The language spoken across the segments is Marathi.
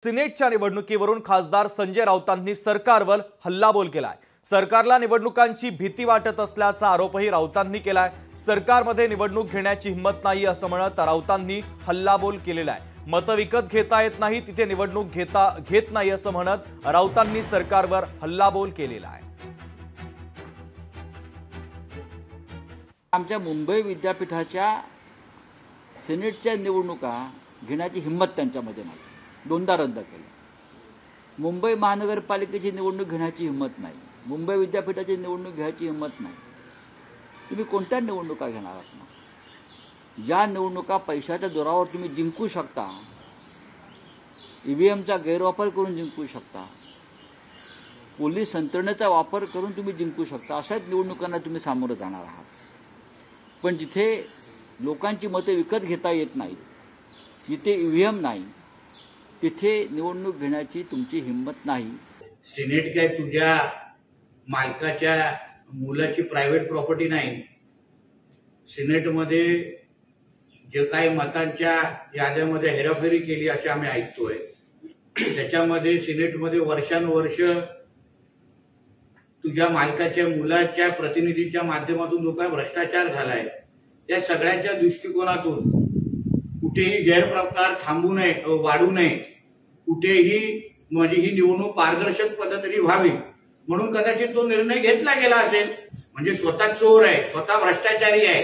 सिनेटच्या निवडणुकीवरून खासदार संजय राऊतांनी सरकारवर हल्लाबोल केलाय। सरकारला निवडणुकांची भीती वाटत असल्याचा आरोपही राऊतांनी केलाय। सरकारमध्ये निवडणूक घेण्याची हिंमत नाही असं म्हणत राऊतांनी हल्लाबोल केलेला आहे। मतं विकत घेता येत नाही तिथे निवडणूक घेत नाही असं म्हणत राऊतांनी सरकारवर हल्लाबोल केलेला आहे। आमच्या मुंबई विद्यापीठाच्या सिनेटच्या निवडणुका घेण्याची हिंमत त्यांच्यामध्ये नाही, दोनदा रद्द केली। मुंबई महानगरपालिकेची निवडणूक घेण्याची हिंमत नाही, मुंबई विद्यापीठाची निवडणूक घ्यायची हिंमत नाही। तुम्ही कोणत्या निवडणुका घेणार आहात ना? ज्या निवडणुका पैशाच्या जोरावर तुम्ही जिंकू शकता, ईव्हीएमचा गैरवापर करून जिंकू शकता, पोलीस यंत्रणेचा वापर करून तुम्ही जिंकू शकता, अशाच निवडणुकांना तुम्ही सामोरं जाणार आहात। पण जिथे लोकांची मते विकत घेता येत नाहीत, जिथे ईव्हीएम नाही, तिथे निवडणूक घेण्याची तुमची हिंमत नाही। सिनेट काय तुझ्या मालकाच्या मुलाची प्रायव्हेट प्रॉपर्टी नाही। सिनेटमध्ये जे काही मतांच्या याद्यामध्ये हेराफेरी केली असे आम्ही ऐकतोय, त्याच्यामध्ये सिनेटमध्ये वर्षानुवर्ष तुझ्या मालकाच्या मुलाच्या प्रतिनिधीच्या माध्यमातून जो काही भ्रष्टाचार झालाय, त्या सगळ्याच्या दृष्टिकोनातून कुठेही गैरप्रकार थांबू नये, वाढू नये, कुठेही म्हणजे ही निवडणूक पारदर्शक पद्धतीने व्हावी म्हणून कदाचित तो निर्णय घेतला गेला असेल। म्हणजे स्वतः चोर आहे, स्वतः भ्रष्टाचारी आहे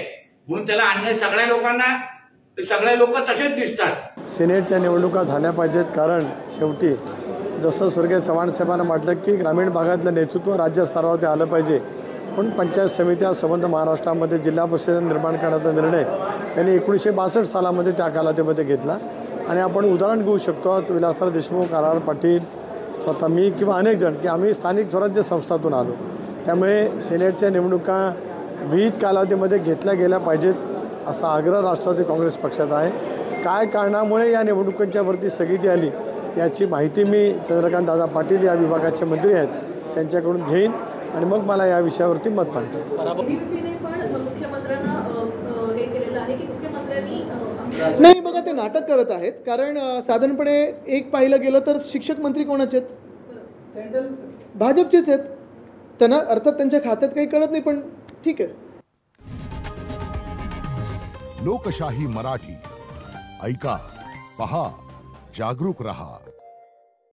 म्हणून त्याला अन्य सगळ्या लोकांना सगळे लोक तसेच दिसतात। सिनेटच्या निवडणुका झाल्या पाहिजेत, कारण शेवटी जसं स्वर्गीय चव्हाण साहेबांना म्हटलं की ग्रामीण भागातलं नेतृत्व राज्य स्तरावरती आलं पाहिजे, पण पंचायत समित्या संबंध महाराष्ट्रामध्ये जिल्हा परिषद निर्माण करण्याचा निर्णय त्यांनी 1962 सालामध्ये त्या कालावधीमध्ये घेतला। आणि आपण उदाहरण घेऊ शकतो, विलासराव देशमुख, आर पाटील, स्वतः मी किंवा अनेक जण की आम्ही स्थानिक स्वराज्य संस्थातून आलो, त्यामुळे सिनेटच्या निवडणुका विहित कालावधीमध्ये घेतल्या गेल्या पाहिजेत असा आग्रह राष्ट्रवादी काँग्रेस पक्षाचा आहे। काय कारणामुळे या निवडणुकांच्यावरती स्थगिती आली याची माहिती मी चंद्रकांत दादा पाटील या विभागाचे मंत्री आहेत त्यांच्याकडून घेईन आणि मग मला या विषयावरती मत मांडता नाही। बघा, ते नाटक करत आहेत, कारण साधारणपणे एक पाहिलं गेलं तर शिक्षक मंत्री कोणाचे आहेत? भाजपचेच आहेत। त्यांना अर्थात त्यांच्या खात्यात काही कळत नाही, पण ठीक आहे। लोकशाही मराठी ऐका, पहा, जागरूक रहा।